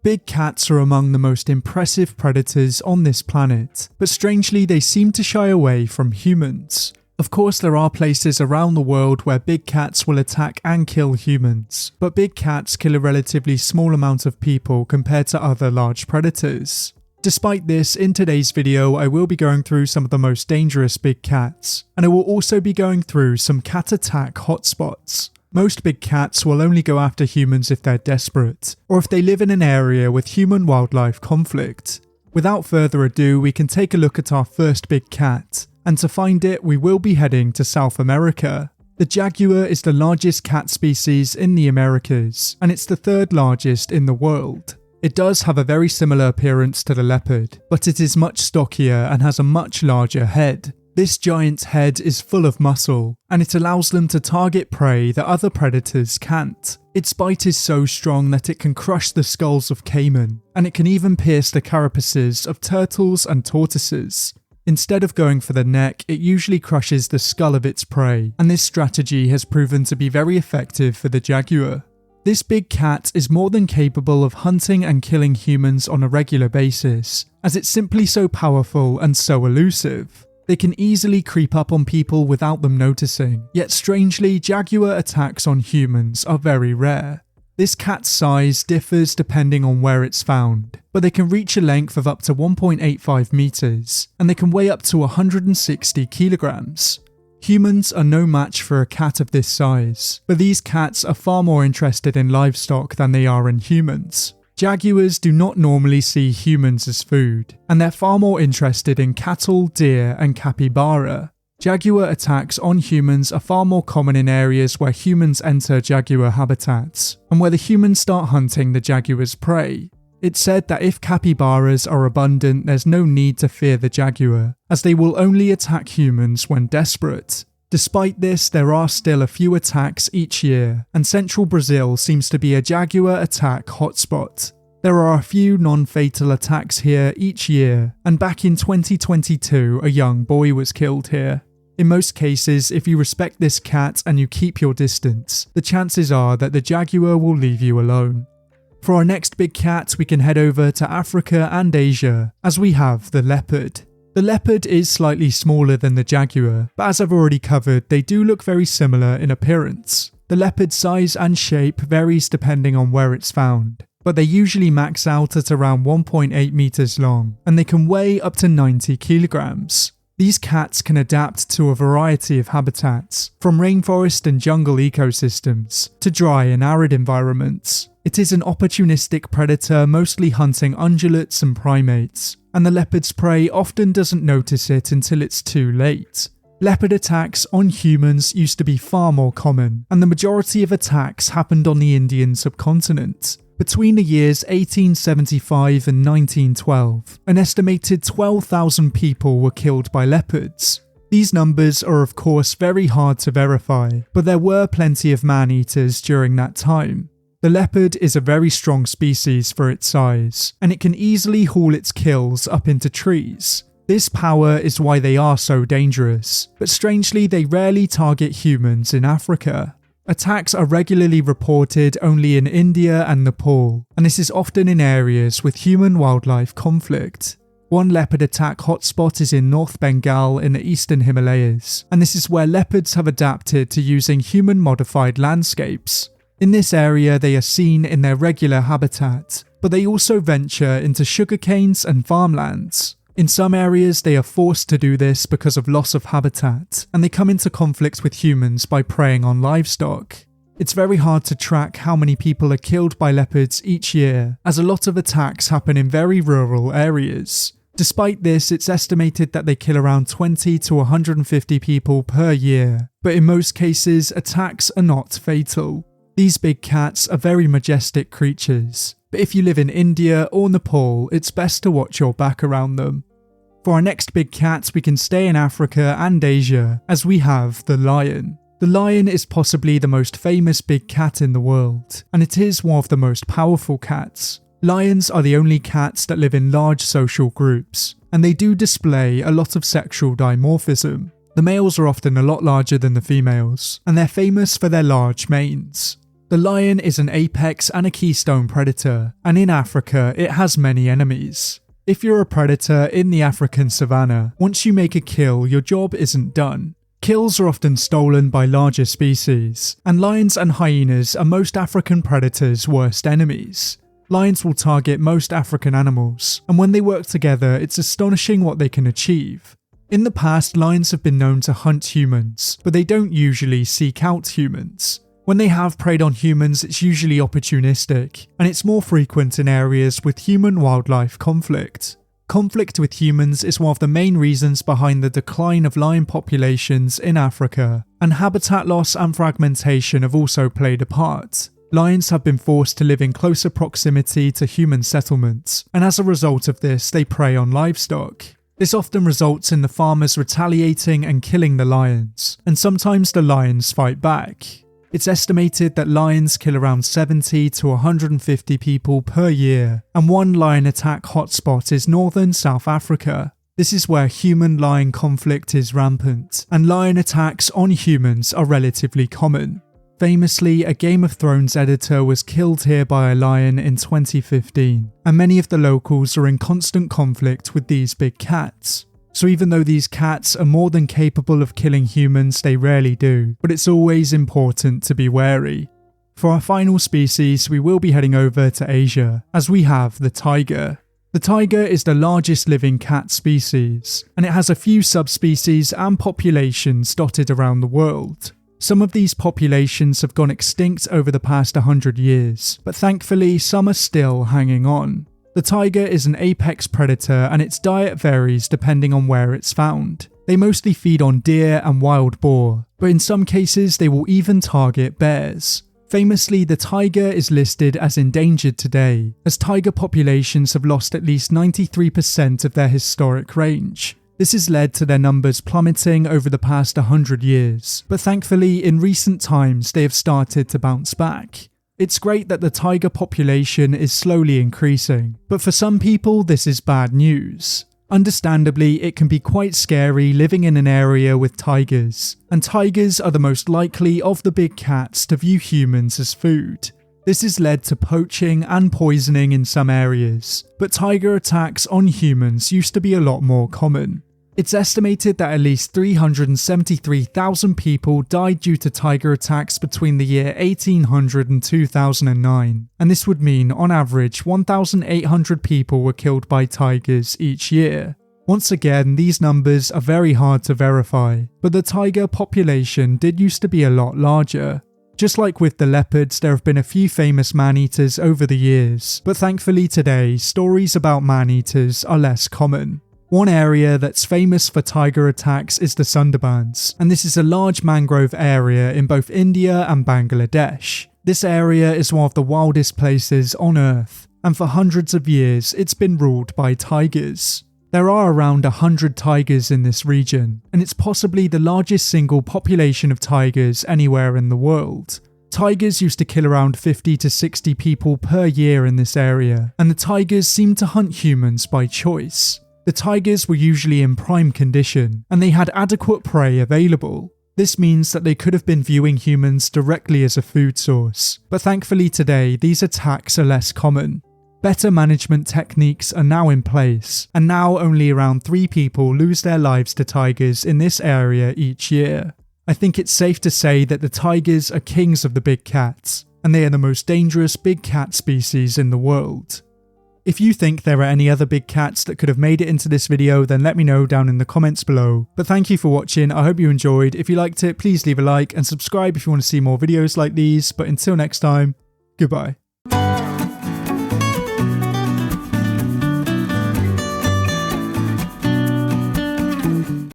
Big cats are among the most impressive predators on this planet, but strangely they seem to shy away from humans. Of course, there are places around the world where big cats will attack and kill humans, but big cats kill a relatively small amount of people compared to other large predators. Despite this, in today's video I will be going through some of the most dangerous big cats, and I will also be going through some cat attack hotspots. Most big cats will only go after humans if they're desperate, or if they live in an area with human-wildlife conflict. Without further ado, we can take a look at our first big cat, and to find it we will be heading to South America. The jaguar is the largest cat species in the Americas, and it's the third largest in the world. It does have a very similar appearance to the leopard, but it is much stockier and has a much larger head. This giant's head is full of muscle, and it allows them to target prey that other predators can't. Its bite is so strong that it can crush the skulls of caiman, and it can even pierce the carapaces of turtles and tortoises. Instead of going for the neck, it usually crushes the skull of its prey, and this strategy has proven to be very effective for the jaguar. This big cat is more than capable of hunting and killing humans on a regular basis, as it's simply so powerful and so elusive. They can easily creep up on people without them noticing, yet strangely, jaguar attacks on humans are very rare. This cat's size differs depending on where it's found, but they can reach a length of up to 1.85 meters, and they can weigh up to 160 kilograms. Humans are no match for a cat of this size, but these cats are far more interested in livestock than they are in humans. Jaguars do not normally see humans as food, and they're far more interested in cattle, deer, and capybara. Jaguar attacks on humans are far more common in areas where humans enter jaguar habitats, and where the humans start hunting the jaguar's prey. It's said that if capybaras are abundant, there's no need to fear the jaguar, as they will only attack humans when desperate. Despite this, there are still a few attacks each year, and central Brazil seems to be a jaguar attack hotspot. There are a few non-fatal attacks here each year, and back in 2022 a young boy was killed here. In most cases, if you respect this cat and you keep your distance, the chances are that the jaguar will leave you alone. For our next big cat, we can head over to Africa and Asia, as we have the leopard. The leopard is slightly smaller than the jaguar, but as I've already covered, they do look very similar in appearance. The leopard's size and shape varies depending on where it's found, but they usually max out at around 1.8 meters long, and they can weigh up to 90 kilograms. These cats can adapt to a variety of habitats, from rainforest and jungle ecosystems to dry and arid environments. It is an opportunistic predator, mostly hunting ungulates and primates, and the leopard's prey often doesn't notice it until it's too late. Leopard attacks on humans used to be far more common, and the majority of attacks happened on the Indian subcontinent. Between the years 1875 and 1912, an estimated 12,000 people were killed by leopards. These numbers are of course very hard to verify, but there were plenty of man-eaters during that time. The leopard is a very strong species for its size, and it can easily haul its kills up into trees. This power is why they are so dangerous, but strangely they rarely target humans in Africa. Attacks are regularly reported only in India and Nepal, and this is often in areas with human-wildlife conflict. One leopard attack hotspot is in North Bengal in the eastern Himalayas, and this is where leopards have adapted to using human-modified landscapes. In this area they are seen in their regular habitat, but they also venture into sugarcanes and farmlands. In some areas they are forced to do this because of loss of habitat, and they come into conflict with humans by preying on livestock. It's very hard to track how many people are killed by leopards each year, as a lot of attacks happen in very rural areas. Despite this, it's estimated that they kill around 20 to 150 people per year, but in most cases attacks are not fatal. These big cats are very majestic creatures, but if you live in India or Nepal, it's best to watch your back around them. For our next big cat, we can stay in Africa and Asia, as we have the lion. The lion is possibly the most famous big cat in the world, and it is one of the most powerful cats. Lions are the only cats that live in large social groups, and they do display a lot of sexual dimorphism. The males are often a lot larger than the females, and they're famous for their large manes. The lion is an apex and a keystone predator, and in Africa it has many enemies. If you're a predator in the African savannah, once you make a kill, your job isn't done. Kills are often stolen by larger species, and lions and hyenas are most African predators' worst enemies. Lions will target most African animals, and when they work together, it's astonishing what they can achieve. In the past, lions have been known to hunt humans, but they don't usually seek out humans. When they have preyed on humans, it's usually opportunistic, and it's more frequent in areas with human-wildlife conflict. Conflict with humans is one of the main reasons behind the decline of lion populations in Africa, and habitat loss and fragmentation have also played a part. Lions have been forced to live in closer proximity to human settlements, and as a result of this, they prey on livestock. This often results in the farmers retaliating and killing the lions, and sometimes the lions fight back. It's estimated that lions kill around 70 to 150 people per year, and one lion attack hotspot is northern South Africa. This is where human-lion conflict is rampant, and lion attacks on humans are relatively common. Famously, a Game of Thrones editor was killed here by a lion in 2015, and many of the locals are in constant conflict with these big cats. So even though these cats are more than capable of killing humans, they rarely do, but it's always important to be wary. For our final species, we will be heading over to Asia, as we have the tiger. The tiger is the largest living cat species, and it has a few subspecies and populations dotted around the world. Some of these populations have gone extinct over the past 100 years, but thankfully some are still hanging on. The tiger is an apex predator and its diet varies depending on where it's found. They mostly feed on deer and wild boar, but in some cases they will even target bears. Famously, the tiger is listed as endangered today, as tiger populations have lost at least 93% of their historic range. This has led to their numbers plummeting over the past 100 years, but thankfully in recent times they have started to bounce back. It's great that the tiger population is slowly increasing, but for some people this is bad news. Understandably, it can be quite scary living in an area with tigers, and tigers are the most likely of the big cats to view humans as food. This has led to poaching and poisoning in some areas, but tiger attacks on humans used to be a lot more common. It's estimated that at least 373,000 people died due to tiger attacks between the year 1800 and 2009, and this would mean on average 1,800 people were killed by tigers each year. Once again, these numbers are very hard to verify, but the tiger population did used to be a lot larger. Just like with the leopards, there have been a few famous man-eaters over the years, but thankfully today, stories about man-eaters are less common. One area that's famous for tiger attacks is the Sundarbans, and this is a large mangrove area in both India and Bangladesh. This area is one of the wildest places on Earth, and for hundreds of years it's been ruled by tigers. There are around 100 tigers in this region, and it's possibly the largest single population of tigers anywhere in the world. Tigers used to kill around 50 to 60 people per year in this area, and the tigers seem to hunt humans by choice. The tigers were usually in prime condition, and they had adequate prey available. This means that they could have been viewing humans directly as a food source, but thankfully today these attacks are less common. Better management techniques are now in place, and now only around 3 people lose their lives to tigers in this area each year. I think it's safe to say that the tigers are kings of the big cats, and they are the most dangerous big cat species in the world. If you think there are any other big cats that could have made it into this video, then let me know down in the comments below. But thank you for watching, I hope you enjoyed. If you liked it, please leave a like and subscribe if you want to see more videos like these. But until next time, goodbye.